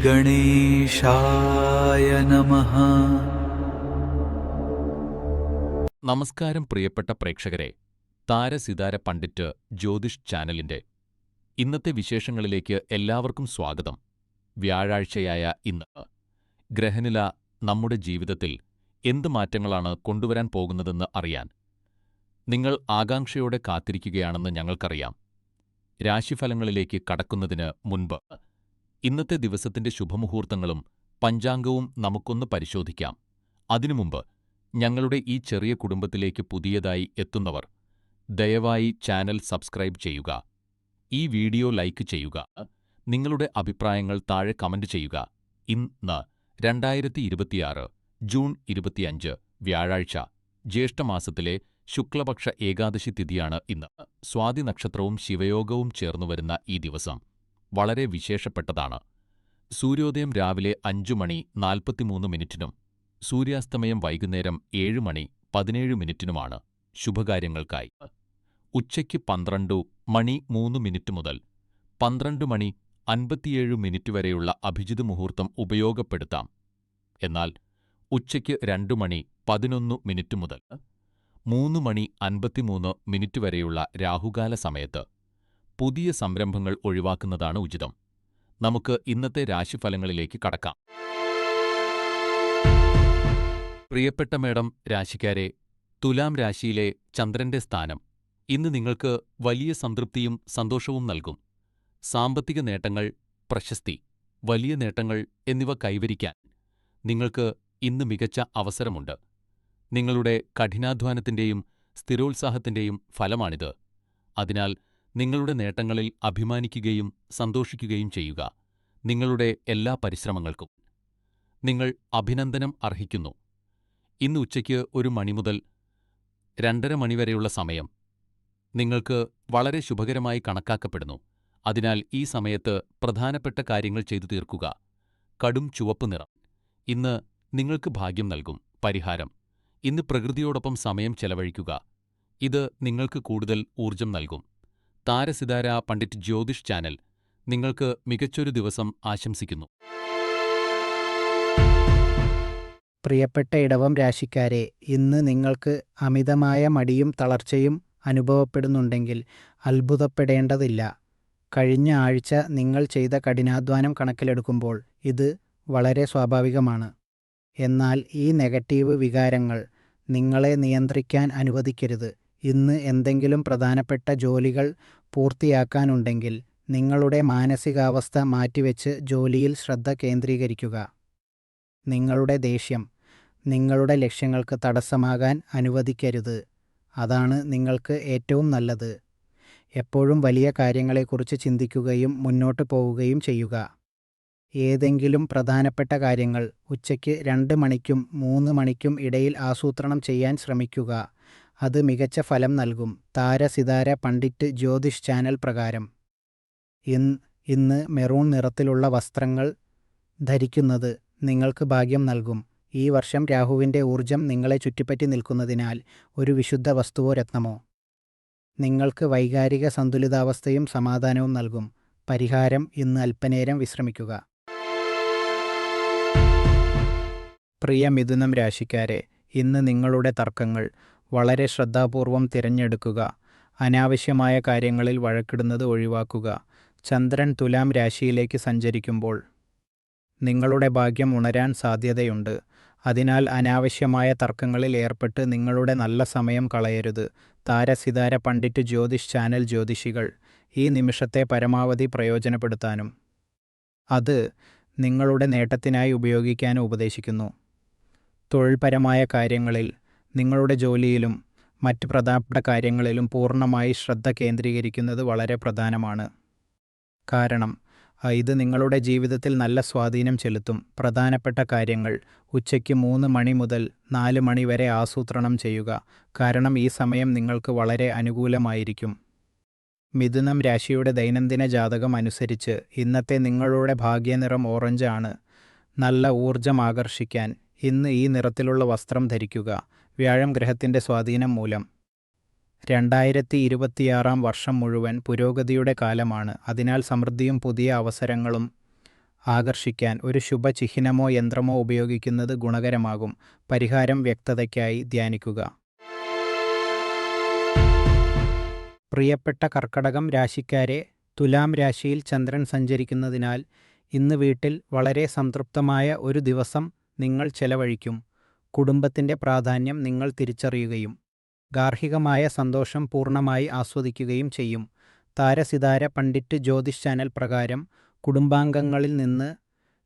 ഗണേശായ നമഃ. നമസ്കാരം പ്രിയപ്പെട്ട പ്രേക്ഷകരെ, താരസിതാര പണ്ഡിറ്റ് ജ്യോതിഷ് ചാനലിന്റെ ഇന്നത്തെ വിശേഷങ്ങളിലേക്ക് എല്ലാവർക്കും സ്വാഗതം. വ്യാഴാഴ്ചയായ ഇന്ന് ഗ്രഹനില നമ്മുടെ ജീവിതത്തിൽ എന്ത് മാറ്റങ്ങളാണ് കൊണ്ടുവരാൻ പോകുന്നതെന്ന് അറിയാൻ നിങ്ങൾ ആകാംക്ഷയോടെ കാത്തിരിക്കുകയാണെന്ന് ഞങ്ങൾക്കറിയാം. രാശിഫലങ്ങളിലേക്ക് കടക്കുന്നതിന് മുൻപ് ഇന്നത്തെ ദിവസത്തിന്റെ ശുഭമുഹൂർത്തങ്ങളും പഞ്ചാംഗവും നമുക്കൊന്ന് പരിശോധിക്കാം. അതിനു മുമ്പ് ഞങ്ങളുടെ ഈ ചെറിയ കുടുംബത്തിലേക്ക് പുതിയതായി എത്തുന്നവർ ദയവായി ചാനൽ സബ്സ്ക്രൈബ് ചെയ്യുക, ഈ വീഡിയോ ലൈക്ക് ചെയ്യുക, നിങ്ങളുടെ അഭിപ്രായങ്ങൾ താഴെ കമന്റ് ചെയ്യുക. ഇന്ന് 2026 ജൂൺ 25 വ്യാഴാഴ്ച, ജ്യേഷ്ഠമാസത്തിലെ ശുക്ലപക്ഷ ഏകാദശി തിഥിയാണ് ഇന്ന്. സ്വാതി നക്ഷത്രവും ശിവയോഗവും ചേർന്നുവരുന്ന ഈ ദിവസം വളരെ വിശേഷപ്പെട്ടതാണ്. സൂര്യോദയം രാവിലെ 5:43 സൂര്യാസ്തമയം വൈകുന്നേരം 7:17 ശുഭകാര്യങ്ങൾക്കായി. ഉച്ചയ്ക്ക് 12:03 മുതൽ 12:57 വരെയുള്ള അഭിജിത് മുഹൂർത്തം ഉപയോഗപ്പെടുത്താം. എന്നാൽ ഉച്ചയ്ക്ക് 2:11 മുതൽ 3:53 വരെയുള്ള രാഹുകാല സമയത്ത് പുതിയ സംരംഭങ്ങൾ ഒഴിവാക്കുന്നതാണ് ഉചിതം. നമുക്ക് ഇന്നത്തെ രാശിഫലങ്ങളിലേക്ക് കടക്കാം. പ്രിയപ്പെട്ട മേഡം രാശിക്കാരെ, തുലാം രാശിയിലെ ചന്ദ്രന്റെ സ്ഥാനം ഇന്ന് നിങ്ങൾക്ക് വലിയ സംതൃപ്തിയും സന്തോഷവും നൽകും. സാമ്പത്തിക നേട്ടങ്ങൾ, പ്രശസ്തി, വലിയ നേട്ടങ്ങൾ എന്നിവ കൈവരിക്കാൻ നിങ്ങൾക്ക് ഇന്ന് മികച്ച അവസരമുണ്ട്. നിങ്ങളുടെ കഠിനാധ്വാനത്തിന്റെയും സ്ഥിരോത്സാഹത്തിന്റെയും ഫലമാണിത്. അതിനാൽ നിങ്ങളുടെ നേട്ടങ്ങളിൽ അഭിമാനിക്കുകയും സന്തോഷിക്കുകയും ചെയ്യുക. നിങ്ങളുടെ എല്ലാ പരിശ്രമങ്ങൾക്കും നിങ്ങൾ അഭിനന്ദനം അർഹിക്കുന്നു. ഇന്ന് ഉച്ചയ്ക്ക് 1 മണി മുതൽ 2:30 വരെയുള്ള സമയം നിങ്ങൾക്ക് വളരെ ശുഭകരമായി കണക്കാക്കപ്പെടുന്നു. അതിനാൽ ഈ സമയത്ത് പ്രധാനപ്പെട്ട കാര്യങ്ങൾ ചെയ്തു തീർക്കുക. കടും ചുവപ്പ് നിറം ഇന്ന് നിങ്ങൾക്ക് ഭാഗ്യം നൽകും. പരിഹാരം: ഇന്ന് പ്രകൃതിയോടൊപ്പം സമയം ചെലവഴിക്കുക. ഇത് നിങ്ങൾക്ക് കൂടുതൽ ഊർജം നൽകും. താരസിതാര പണ്ഡിറ്റ് ജ്യോതിഷ് ചാനൽ നിങ്ങൾക്ക് മികച്ചൊരു ദിവസം ആശംസിക്കുന്നു. പ്രിയപ്പെട്ട ഇടവം രാശിക്കാരെ, ഇന്ന് നിങ്ങൾക്ക് അമിതമായ മടിയും തളർച്ചയും അനുഭവപ്പെടുന്നുണ്ടെങ്കിൽ അത്ഭുതപ്പെടേണ്ടതില്ല. കഴിഞ്ഞ ആഴ്ച നിങ്ങൾ ചെയ്ത കഠിനാധ്വാനം കണക്കിലെടുക്കുമ്പോൾ ഇത് വളരെ സ്വാഭാവികമാണ്. എന്നാൽ ഈ നെഗറ്റീവ് വികാരങ്ങൾ നിങ്ങളെ നിയന്ത്രിക്കാൻ അനുവദിക്കരുത്. ഇന്ന് എന്തെങ്കിലും പ്രധാനപ്പെട്ട ജോലികൾ പൂർത്തിയാക്കാനുണ്ടെങ്കിൽ നിങ്ങളുടെ മാനസികാവസ്ഥ മാറ്റിവെച്ച് ജോലിയിൽ ശ്രദ്ധ കേന്ദ്രീകരിക്കുക. നിങ്ങളുടെ ദേഷ്യം നിങ്ങളുടെ ലക്ഷ്യങ്ങൾക്ക് തടസ്സമാകാൻ അനുവദിക്കരുത്. അതാണ് നിങ്ങൾക്ക് ഏറ്റവും നല്ലത്. എപ്പോഴും വലിയ കാര്യങ്ങളെക്കുറിച്ച് ചിന്തിക്കുകയും മുന്നോട്ട് പോവുകയും ചെയ്യുക. ഏതെങ്കിലും പ്രധാനപ്പെട്ട കാര്യങ്ങൾ ഉച്ചയ്ക്ക് 2 മണിക്കും 3 മണിക്കും ഇടയിൽ ആസൂത്രണം ചെയ്യാൻ ശ്രമിക്കുക. അത് മികച്ച ഫലം നൽകും. താരസിതാര പണ്ഡിറ്റ് ജ്യോതിഷ് ചാനൽ പ്രകാരം ഇന്ന് മെറൂൺ നിറത്തിലുള്ള വസ്ത്രങ്ങൾ ധരിക്കുന്നത് നിങ്ങൾക്ക് ഭാഗ്യം നൽകും. ഈ വർഷം രാഹുവിൻ്റെ ഊർജം നിങ്ങളെ ചുറ്റിപ്പറ്റി നിൽക്കുന്നതിനാൽ ഒരു വിശുദ്ധ വസ്തുവോ രത്നമോ നിങ്ങൾക്ക് വൈകാരിക സന്തുലിതാവസ്ഥയും സമാധാനവും നൽകും. പരിഹാരം: ഇന്ന് അല്പനേരം വിശ്രമിക്കുക. പ്രിയ മിഥുനം രാശിക്കാരെ, ഇന്ന് നിങ്ങളുടെ തർക്കങ്ങൾ വളരെ ശ്രദ്ധാപൂർവം തിരഞ്ഞെടുക്കുക. അനാവശ്യമായ കാര്യങ്ങളിൽ വഴക്കിടുന്നത് ഒഴിവാക്കുക. ചന്ദ്രൻ തുലാം രാശിയിലേക്ക് സഞ്ചരിക്കുമ്പോൾ നിങ്ങളുടെ ഭാഗ്യം ഉണരാൻ സാധ്യതയുണ്ട്. അതിനാൽ അനാവശ്യമായ തർക്കങ്ങളിൽ ഏർപ്പെട്ട് നിങ്ങളുടെ നല്ല സമയം കളയരുത്. താരസിതാര പണ്ഡിറ്റ് ജ്യോതിഷ് ചാനൽ ജ്യോതിഷികൾ ഈ നിമിഷത്തെ പരമാവധി പ്രയോജനപ്പെടുത്താനും അത് നിങ്ങളുടെ നേട്ടത്തിനായി ഉപയോഗിക്കാനും ഉപദേശിക്കുന്നു. തൊഴിൽപരമായ കാര്യങ്ങളിൽ, നിങ്ങളുടെ ജോലിയിലും മറ്റ് പ്രധാനപ്പെട്ട കാര്യങ്ങളിലും പൂർണ്ണമായി ശ്രദ്ധ കേന്ദ്രീകരിക്കുന്നത് വളരെ പ്രധാനമാണ്. കാരണം ഇത് നിങ്ങളുടെ ജീവിതത്തിൽ നല്ല സ്വാധീനം ചെലുത്തും. പ്രധാനപ്പെട്ട കാര്യങ്ങൾ ഉച്ചയ്ക്ക് 3 മണി മുതൽ 4 മണി വരെ ആസൂത്രണം ചെയ്യുക. കാരണം ഈ സമയം നിങ്ങൾക്ക് വളരെ അനുകൂലമായിരിക്കും. മിഥുനം രാശിയുടെ ദൈനംദിന ജാതകം അനുസരിച്ച് ഇന്നത്തെ നിങ്ങളുടെ ഭാഗ്യനിറം ഓറഞ്ച് ആണ്. നല്ല ഊർജം ആകർഷിക്കാൻ ഇന്ന് ഈ നിറത്തിലുള്ള വസ്ത്രം ധരിക്കുക. വ്യാഴം ഗ്രഹത്തിൻ്റെ സ്വാധീനം മൂലം 2026 വർഷം മുഴുവൻ പുരോഗതിയുടെ കാലമാണ്. അതിനാൽ സമൃദ്ധിയും പുതിയ അവസരങ്ങളും ആകർഷിക്കാൻ ഒരു ശുഭചിഹ്നമോ യന്ത്രമോ ഉപയോഗിക്കുന്നത് ഗുണകരമാകും. പരിഹാരം വ്യക്തതയ്ക്കായി ധ്യാനിക്കുക. പ്രിയപ്പെട്ട കർക്കടകം രാശിക്കാരെ, തുലാം രാശിയിൽ ചന്ദ്രൻ സഞ്ചരിക്കുന്നതിനാൽ ഇന്ന് വീട്ടിൽ വളരെ സംതൃപ്തമായ ഒരു ദിവസം നിങ്ങൾ ചെലവഴിക്കും. കുടുംബത്തിൻ്റെ പ്രാധാന്യം നിങ്ങൾ തിരിച്ചറിയുകയും ഗാർഹികമായ സന്തോഷം പൂർണ്ണമായി ആസ്വദിക്കുകയും ചെയ്യും. താരസിതാര പണ്ഡിറ്റ് ജ്യോതിഷ് ചാനൽ പ്രകാരം കുടുംബാംഗങ്ങളിൽ നിന്ന്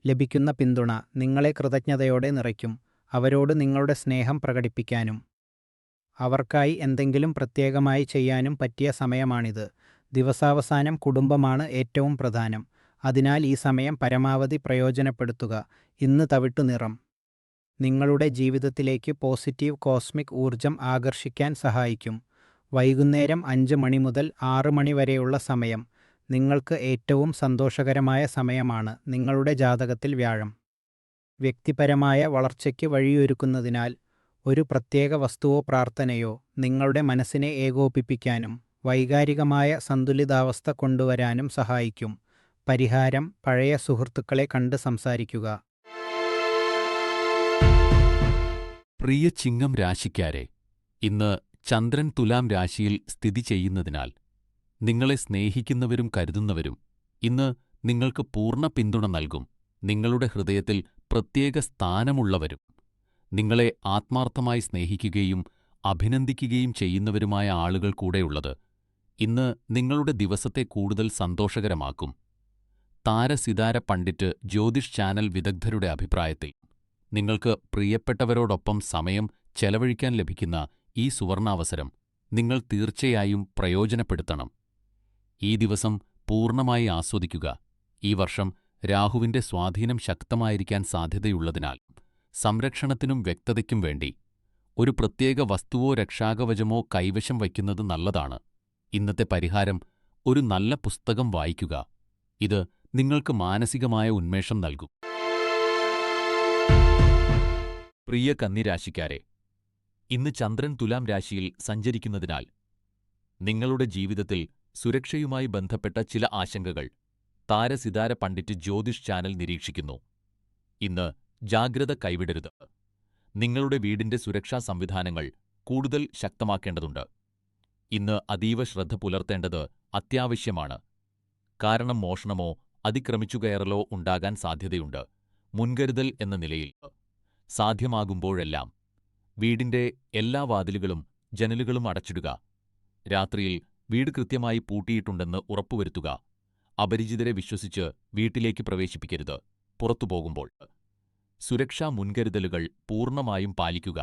ലഭിക്കുന്ന പിന്തുണ നിങ്ങളെ കൃതജ്ഞതയോടെ നിറയ്ക്കും. അവരോട് നിങ്ങളുടെ സ്നേഹം പ്രകടിപ്പിക്കാനും അവർക്കായി എന്തെങ്കിലും പ്രത്യേകമായി ചെയ്യാനും പറ്റിയ സമയമാണിത്. ദിവസാവസാനം കുടുംബമാണ് ഏറ്റവും പ്രധാനം. അതിനാൽ ഈ സമയം പരമാവധി പ്രയോജനപ്പെടുത്തുക. ഇന്ന് തവിട്ടു നിറം നിങ്ങളുടെ ജീവിതത്തിലേക്ക് പോസിറ്റീവ് കോസ്മിക് ഊർജം ആകർഷിക്കാൻ സഹായിക്കും. വൈകുന്നേരം 5 മണി മുതൽ 6 മണി വരെയുള്ള സമയം നിങ്ങൾക്ക് ഏറ്റവും സന്തോഷകരമായ സമയമാണ്. നിങ്ങളുടെ ജാതകത്തിൽ വ്യാഴം വ്യക്തിപരമായ വളർച്ചയ്ക്ക് വഴിയൊരുക്കുന്നതിനാൽ ഒരു പ്രത്യേക വസ്തുവോ പ്രാർത്ഥനയോ നിങ്ങളുടെ മനസ്സിനെ ഏകോപിപ്പിക്കാനും വൈകാരികമായ സന്തുലിതാവസ്ഥ കൊണ്ടുവരാനും സഹായിക്കും. പരിഹാരം: പഴയ സുഹൃത്തുക്കളെ കണ്ട് സംസാരിക്കുക. പ്രിയ ചിങ്ങം രാശിക്കാരെ, ഇന്ന് ചന്ദ്രൻ തുലാം രാശിയിൽ സ്ഥിതി ചെയ്യുന്നതിനാൽ നിങ്ങളെ സ്നേഹിക്കുന്നവരും കരുതുന്നവരും ഇന്ന് നിങ്ങൾക്ക് പൂർണ്ണ പിന്തുണ നൽകും. നിങ്ങളുടെ ഹൃദയത്തിൽ പ്രത്യേക സ്ഥാനമുള്ളവരും നിങ്ങളെ ആത്മാർത്ഥമായി സ്നേഹിക്കുകയും അഭിനന്ദിക്കുകയും ചെയ്യുന്നവരുമായ ആളുകൾ കൂടെയുള്ളത് ഇന്ന് നിങ്ങളുടെ ദിവസത്തെ കൂടുതൽ സന്തോഷകരമാക്കും. താരസിതാര പണ്ഡിറ്റ് ജ്യോതിഷ് ചാനൽ വിദഗ്ധരുടെ അഭിപ്രായത്തിൽ നിങ്ങൾക്ക് പ്രിയപ്പെട്ടവരോടൊപ്പം സമയം ചെലവഴിക്കാൻ ലഭിക്കുന്ന ഈ സുവർണാവസരം നിങ്ങൾ തീർച്ചയായും പ്രയോജനപ്പെടുത്തണം. ഈ ദിവസം പൂർണ്ണമായി ആസ്വദിക്കുക. ഈ വർഷം രാഹുവിന്റെ സ്വാധീനം ശക്തമായിരിക്കാൻ സാധ്യതയുള്ളതിനാൽ സംരക്ഷണത്തിനും വ്യക്തതയ്ക്കും വേണ്ടി ഒരു പ്രത്യേക വസ്തുവോ രക്ഷാകവചമോ കൈവശം വയ്ക്കുന്നത് നല്ലതാണ്. ഇന്നത്തെ പരിഹാരം: ഒരു നല്ല പുസ്തകം വായിക്കുക. ഇത് നിങ്ങൾക്ക് മാനസികമായ ഉന്മേഷം നൽകും. പ്രിയ കന്നിരാശിക്കാരെ, ഇന്ന് ചന്ദ്രൻ തുലാം രാശിയിൽ സഞ്ചരിക്കുന്നതിനാൽ നിങ്ങളുടെ ജീവിതത്തിൽ സുരക്ഷയുമായി ബന്ധപ്പെട്ട ചില ആശങ്കകൾ താരസിതാര പണ്ഡിറ്റ് ജ്യോതിഷ് ചാനൽ നിരീക്ഷിക്കുന്നു. ഇന്ന് ജാഗ്രത കൈവിടരുത്. നിങ്ങളുടെ വീടിന്റെ സുരക്ഷാ സംവിധാനങ്ങൾ കൂടുതൽ ശക്തമാക്കേണ്ടതുണ്ട്. ഇന്ന് അതീവ ശ്രദ്ധ പുലർത്തേണ്ടത് അത്യാവശ്യമാണ്. കാരണം മോഷണമോ അതിക്രമിച്ചുകയറലോ ഉണ്ടാകാൻ സാധ്യതയുണ്ട്. മുൻകരുതൽ എന്ന നിലയിൽ സാധ്യമാകുമ്പോഴെല്ലാം വീടിന്റെ എല്ലാ വാതിലുകളും ജനലുകളും അടച്ചിടുക. രാത്രിയിൽ വീട് കൃത്യമായി പൂട്ടിയിട്ടുണ്ടെന്ന് ഉറപ്പുവരുത്തുക. അപരിചിതരെ വിശ്വസിച്ച് വീട്ടിലേക്ക് പ്രവേശിപ്പിക്കരുത്. പുറത്തുപോകുമ്പോൾ സുരക്ഷാ മുൻകരുതലുകൾ പൂർണ്ണമായും പാലിക്കുക.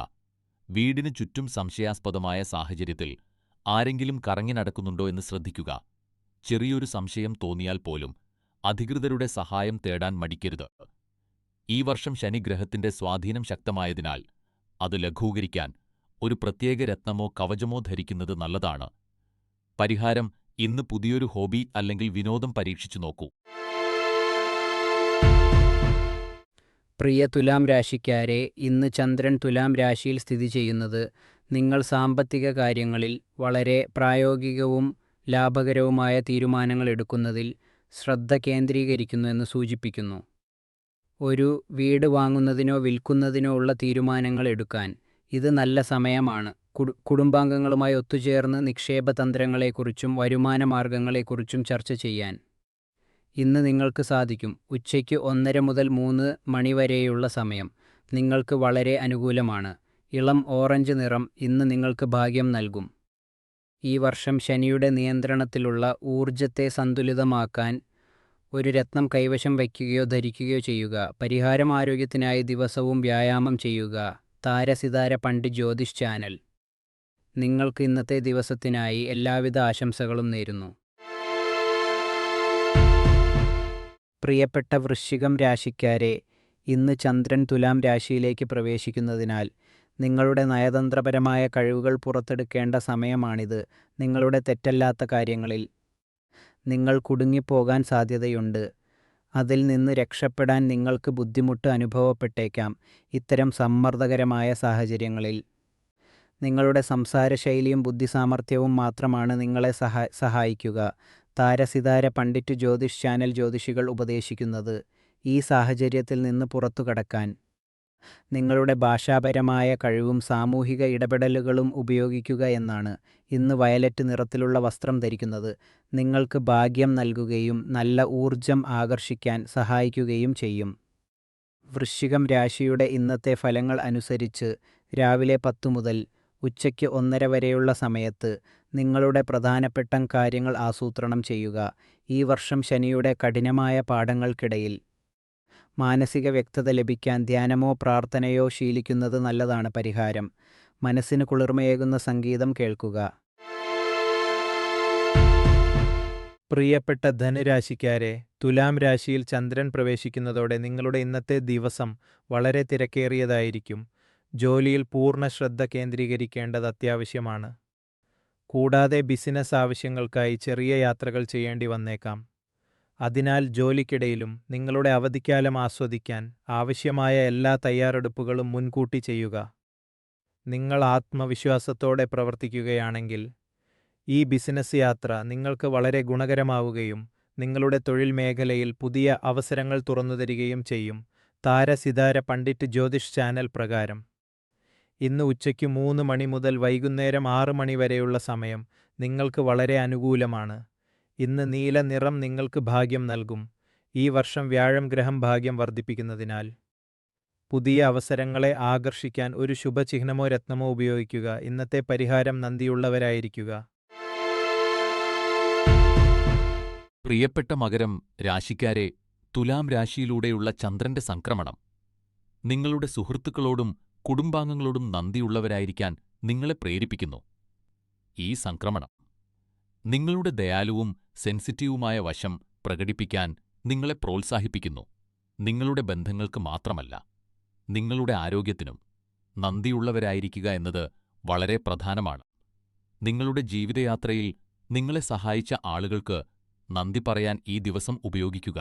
വീടിന് ചുറ്റും സംശയാസ്പദമായ സാഹചര്യത്തിൽ ആരെങ്കിലും കറങ്ങി നടക്കുന്നുണ്ടോ എന്ന് ശ്രദ്ധിക്കുക. ചെറിയൊരു സംശയം തോന്നിയാൽ പോലും അധികൃതരുടെ സഹായം തേടാൻ മടിക്കരുത്. ഈ വർഷം ശനിഗ്രഹത്തിന്റെ സ്വാധീനം ശക്തമായതിനാൽ അത് ലഘൂകരിക്കാൻ ഒരു പ്രത്യേക രത്നമോ കവചമോ ധരിക്കുന്നത് നല്ലതാണ്. പരിഹാരം: ഇന്ന് പുതിയൊരു ഹോബി അല്ലെങ്കിൽ വിനോദം പരീക്ഷിച്ചു നോക്കൂ. പ്രിയ തുലാം രാശിക്കാരെ, ഇന്ന് ചന്ദ്രൻ തുലാം രാശിയിൽ സ്ഥിതി ചെയ്യുന്നത് നിങ്ങൾ സാമ്പത്തിക കാര്യങ്ങളിൽ വളരെ പ്രായോഗികവും ലാഭകരവുമായ തീരുമാനങ്ങൾ എടുക്കുന്നതിൽ ശ്രദ്ധ കേന്ദ്രീകരിക്കുന്നു എന്ന് സൂചിപ്പിക്കുന്നു. ഒരു വീട് വാങ്ങുന്നതിനോ വിൽക്കുന്നതിനോ ഉള്ള തീരുമാനങ്ങൾ എടുക്കാൻ ഇത് നല്ല സമയമാണ്. കുടുംബാംഗങ്ങളുമായി ഒത്തുചേർന്ന് നിക്ഷേപ തന്ത്രങ്ങളെക്കുറിച്ചും വരുമാന മാർഗങ്ങളെക്കുറിച്ചും ചർച്ച ചെയ്യാൻ ഇന്ന് നിങ്ങൾക്ക് സാധിക്കും. ഉച്ചയ്ക്ക് 1:30 മുതൽ 3 മണി വരെയുള്ള സമയം നിങ്ങൾക്ക് വളരെ അനുകൂലമാണ്. ഇളം ഓറഞ്ച് നിറം ഇന്ന് നിങ്ങൾക്ക് ഭാഗ്യം നൽകും. ഈ വർഷം ശനിയുടെ നിയന്ത്രണത്തിലുള്ള ഊർജത്തെ സന്തുലിതമാക്കാൻ ഒരു രത്നം കൈവശം വയ്ക്കുകയോ ധരിക്കുകയോ ചെയ്യുക. പരിഹാരം: ആരോഗ്യത്തിനായി ദിവസവും വ്യായാമം ചെയ്യുക. താരസിതാര പണ്ഡിറ്റ് ജ്യോതിഷ് ചാനൽ നിങ്ങൾക്ക് ഇന്നത്തെ ദിവസത്തിനായി എല്ലാവിധ ആശംസകളും നേരുന്നു. പ്രിയപ്പെട്ട വൃശ്ചികം രാശിക്കാരെ, ഇന്ന് ചന്ദ്രൻ തുലാം രാശിയിലേക്ക് പ്രവേശിക്കുന്നതിനാൽ നിങ്ങളുടെ നയതന്ത്രപരമായ കഴിവുകൾ പുറത്തെടുക്കേണ്ട സമയമാണിത്. നിങ്ങളുടെ തെറ്റല്ലാത്ത കാര്യങ്ങളിൽ നിങ്ങൾ കുടുങ്ങിപ്പോകാൻ സാധ്യതയുണ്ട്. അതിൽ നിന്ന് രക്ഷപ്പെടാൻ നിങ്ങൾക്ക് ബുദ്ധിമുട്ട് അനുഭവപ്പെട്ടേക്കാം. ഇത്തരം സമ്മർദ്ദകരമായ സാഹചര്യങ്ങളിൽ നിങ്ങളുടെ സംസാരശൈലിയും ബുദ്ധിസാമർഥ്യവും മാത്രമാണ് നിങ്ങളെ സഹായിക്കുക. താരസിതാര പണ്ഡിറ്റ് ജ്യോതിഷ് ചാനൽ ജ്യോതിഷികൾ ഉപദേശിക്കുന്നത് ഈ സാഹചര്യത്തിൽ നിന്ന് പുറത്തുകടക്കാൻ നിങ്ങളുടെ ഭാഷാപരമായ കഴിവും സാമൂഹിക ഇടപെടലുകളും ഉപയോഗിക്കുക എന്നാണ്. ഇന്ന് വയലറ്റ് നിറത്തിലുള്ള വസ്ത്രം ധരിക്കുന്നത് നിങ്ങൾക്ക് ഭാഗ്യം നൽകുകയും നല്ല ഊർജം ആകർഷിക്കാൻ സഹായിക്കുകയും ചെയ്യും. വൃശ്ചികം രാശിയുടെ ഇന്നത്തെ ഫലങ്ങൾ അനുസരിച്ച് രാവിലെ 10 മുതൽ ഉച്ചയ്ക്ക് 1:30 വരെയുള്ള സമയത്ത് നിങ്ങളുടെ പ്രധാനപ്പെട്ട കാര്യങ്ങൾ ആസൂത്രണം ചെയ്യുക. ഈ വർഷം ശനിയുടെ കഠിനമായ പാഠങ്ങൾക്കിടയിൽ മാനസിക വ്യക്തത ലഭിക്കാൻ ധ്യാനമോ പ്രാർത്ഥനയോ ശീലിക്കുന്നത് നല്ലതാണ്. പരിഹാരം: മനസ്സിന് കുളിർമയേകുന്ന സംഗീതം കേൾക്കുക. പ്രിയപ്പെട്ട ധനുരാശിക്കാരെ, തുലാം രാശിയിൽ ചന്ദ്രൻ പ്രവേശിക്കുന്നതോടെ നിങ്ങളുടെ ഇന്നത്തെ ദിവസം വളരെ തിരക്കേറിയതായിരിക്കും. ജോലിയിൽ പൂർണ്ണ ശ്രദ്ധ കേന്ദ്രീകരിക്കേണ്ടത് അത്യാവശ്യമാണ്. കൂടാതെ ബിസിനസ് ആവശ്യങ്ങൾക്കായി ചെറിയ യാത്രകൾ ചെയ്യേണ്ടി വന്നേക്കാം. അതിനാൽ ജോലിക്കിടയിലും നിങ്ങളുടെ അവധിക്കാലം ആസ്വദിക്കാൻ ആവശ്യമായ എല്ലാ തയ്യാറെടുപ്പുകളും മുൻകൂട്ടി ചെയ്യുക. നിങ്ങൾ ആത്മവിശ്വാസത്തോടെ പ്രവർത്തിക്കുകയാണെങ്കിൽ ഈ ബിസിനസ് യാത്ര നിങ്ങൾക്ക് വളരെ ഗുണകരമാവുകയും നിങ്ങളുടെ തൊഴിൽ മേഖലയിൽ പുതിയ അവസരങ്ങൾ തുറന്നുതരികയും ചെയ്യും. താര-സിതാര പണ്ഡിറ്റ് ജ്യോതിഷ് ചാനൽ പ്രകാരം ഇന്ന് ഉച്ചയ്ക്ക് 3 മണി മുതൽ വൈകുന്നേരം 6 മണി വരെയുള്ള സമയം നിങ്ങൾക്ക് വളരെ അനുകൂലമാണ്. ഇന്ന് നീല നിറം നിങ്ങൾക്ക് ഭാഗ്യം നൽകും. ഈ വർഷം വ്യാഴം ഗ്രഹം ഭാഗ്യം വർദ്ധിപ്പിക്കുന്നതിനാൽ പുതിയ അവസരങ്ങളെ ആകർഷിക്കാൻ ഒരു ശുഭചിഹ്നമോ രത്നമോ ഉപയോഗിക്കുക. ഇന്നത്തെ പരിഹാരം: നന്ദിയുള്ളവരായിരിക്കുക. പ്രിയപ്പെട്ട മകരം രാശിക്കാരെ, തുലാം രാശിയിലൂടെയുള്ള ചന്ദ്രന്റെ സംക്രമണം നിങ്ങളുടെ സുഹൃത്തുക്കളോടും കുടുംബാംഗങ്ങളോടും നന്ദിയുള്ളവരായിരിക്കാൻ നിങ്ങളെ പ്രേരിപ്പിക്കുന്നു. ഈ സംക്രമണം നിങ്ങളുടെ ദയാലുവും സെൻസിറ്റീവുമായ വശം പ്രകടിപ്പിക്കാൻ നിങ്ങളെ പ്രോത്സാഹിപ്പിക്കുന്നു. നിങ്ങളുടെ ബന്ധങ്ങൾക്ക് മാത്രമല്ല, നിങ്ങളുടെ ആരോഗ്യത്തിനും നന്ദിയുള്ളവരായിരിക്കുക എന്നത് വളരെ പ്രധാനമാണ്. നിങ്ങളുടെ ജീവിതയാത്രയിൽ നിങ്ങളെ സഹായിച്ച ആളുകൾക്ക് നന്ദി പറയാൻ ഈ ദിവസം ഉപയോഗിക്കുക.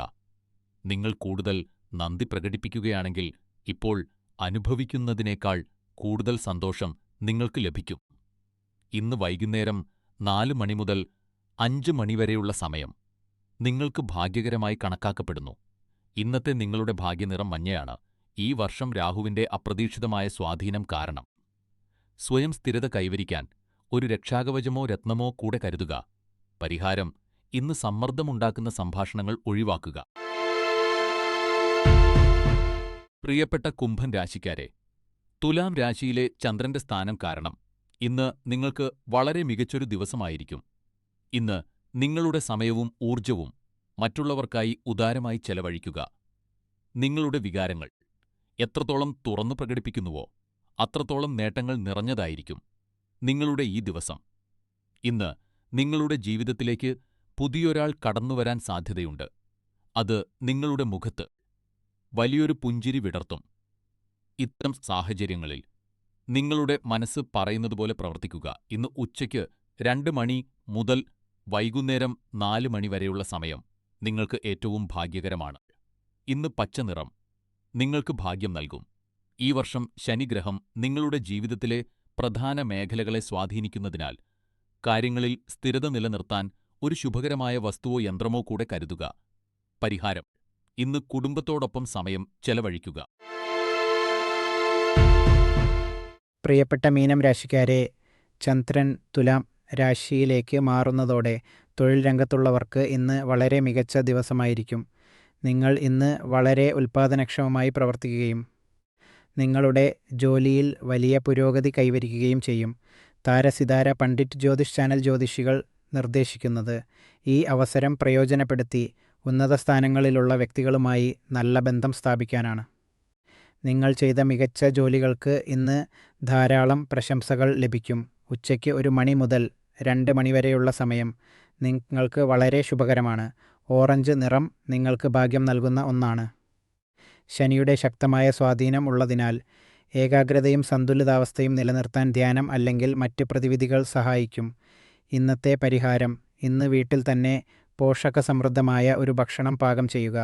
നിങ്ങൾ കൂടുതൽ നന്ദി പ്രകടിപ്പിക്കുകയാണെങ്കിൽ ഇപ്പോൾ അനുഭവിക്കുന്നതിനേക്കാൾ കൂടുതൽ സന്തോഷം നിങ്ങൾക്ക് ലഭിക്കും. ഇന്ന് വൈകുന്നേരം 4 മണി മുതൽ 5 മണി വരെയുള്ള സമയം നിങ്ങൾക്ക് ഭാഗ്യകരമായി കണക്കാക്കപ്പെടുന്നു. ഇന്നത്തെ നിങ്ങളുടെ ഭാഗ്യനിറം മഞ്ഞയാണ്. ഈ വർഷം രാഹുവിന്റെ അപ്രതീക്ഷിതമായ സ്വാധീനം കാരണം സ്വയം സ്ഥിരത കൈവരിക്കാൻ ഒരു രക്ഷാകവചമോ രത്നമോ കൂടെ കരുതുക. പരിഹാരം: ഇന്ന് സമ്മർദ്ദമുണ്ടാക്കുന്ന സംഭാഷണങ്ങൾ ഒഴിവാക്കുക. പ്രിയപ്പെട്ട കുംഭൻ രാശിക്കാരെ, തുലാം രാശിയിലെ ചന്ദ്രന്റെ സ്ഥാനം കാരണം ഇന്ന് നിങ്ങൾക്ക് വളരെ മികച്ചൊരു ദിവസമായിരിക്കും. ഇന്ന് നിങ്ങളുടെ സമയവും ഊർജവും മറ്റുള്ളവർക്കായി ഉദാരമായി ചെലവഴിക്കുക. നിങ്ങളുടെ വികാരങ്ങൾ എത്രത്തോളം തുറന്നു പ്രകടിപ്പിക്കുന്നുവോ അത്രത്തോളം നേട്ടങ്ങൾ നിറഞ്ഞതായിരിക്കും നിങ്ങളുടെ ഈ ദിവസം. ഇന്ന് നിങ്ങളുടെ ജീവിതത്തിലേക്ക് പുതിയൊരാൾ കടന്നുവരാൻ സാധ്യതയുണ്ട്. അത് നിങ്ങളുടെ മുഖത്ത് വലിയൊരു പുഞ്ചിരി വിടർത്തും. ഇത്തരം സാഹചര്യങ്ങളിൽ നിങ്ങളുടെ മനസ്സ് പറയുന്നതുപോലെ പ്രവർത്തിക്കുക. ഇന്ന് ഉച്ചയ്ക്ക് 2 മണി മുതൽ വൈകുന്നേരം 4 മണി വരെയുള്ള സമയം നിങ്ങൾക്ക് ഏറ്റവും ഭാഗ്യകരമാണ്. ഇന്ന് പച്ചനിറം നിങ്ങൾക്ക് ഭാഗ്യം നൽകും. ഈ വർഷം ശനിഗ്രഹം നിങ്ങളുടെ ജീവിതത്തിലെ പ്രധാന മേഖലകളെ സ്വാധീനിക്കുന്നതിനാൽ കാര്യങ്ങളിൽ സ്ഥിരത നിലനിർത്താൻ ഒരു ശുഭകരമായ വസ്തുവോ യന്ത്രമോ കൂടെ കരുതുക. പരിഹാരം: ഇന്ന് കുടുംബത്തോടൊപ്പം സമയം ചെലവഴിക്കുക. പ്രിയപ്പെട്ട മീനം രാശിക്കാരെ, ചന്ദ്രൻ തുലാം രാശിയിലേക്ക് മാറുന്നതോടെ തൊഴിൽ രംഗത്തുള്ളവർക്ക് ഇന്ന് വളരെ മികച്ച ദിവസമായിരിക്കും. നിങ്ങൾ ഇന്ന് വളരെ ഉൽപ്പാദനക്ഷമമായി പ്രവർത്തിക്കുകയും നിങ്ങളുടെ ജോലിയിൽ വലിയ പുരോഗതി കൈവരിക്കുകയും ചെയ്യും. താര-സിതാര പണ്ഡിറ്റ് ജ്യോതിഷ് ചാനൽ ജ്യോതിഷികൾ നിർദ്ദേശിക്കുന്നത് ഈ അവസരം പ്രയോജനപ്പെടുത്തി ഉന്നത സ്ഥാനങ്ങളിലുള്ള വ്യക്തികളുമായി നല്ല ബന്ധം സ്ഥാപിക്കാനാണ്. നിങ്ങൾ ചെയ്ത മികച്ച ജോലികൾക്ക് ഇന്ന് ധാരാളം പ്രശംസകൾ ലഭിക്കും. ഉച്ചയ്ക്ക് 1 മണി മുതൽ 2 മണി വരെയുള്ള സമയം നിങ്ങൾക്ക് വളരെ ശുഭകരമാണ്. ഓറഞ്ച് നിറം നിങ്ങൾക്ക് ഭാഗ്യം നൽകുന്ന ഒന്നാണ്. ശനിയുടെ ശക്തമായ സ്വാധീനം ഉള്ളതിനാൽ ഏകാഗ്രതയും സന്തുലിതാവസ്ഥയും നിലനിർത്താൻ ധ്യാനം അല്ലെങ്കിൽ മറ്റ് പ്രതിവിധികൾ സഹായിക്കും. ഇന്നത്തെ പരിഹാരം: ഇന്ന് വീട്ടിൽ തന്നെ പോഷകസമൃദ്ധമായ ഒരു ഭക്ഷണം പാകം ചെയ്യുക.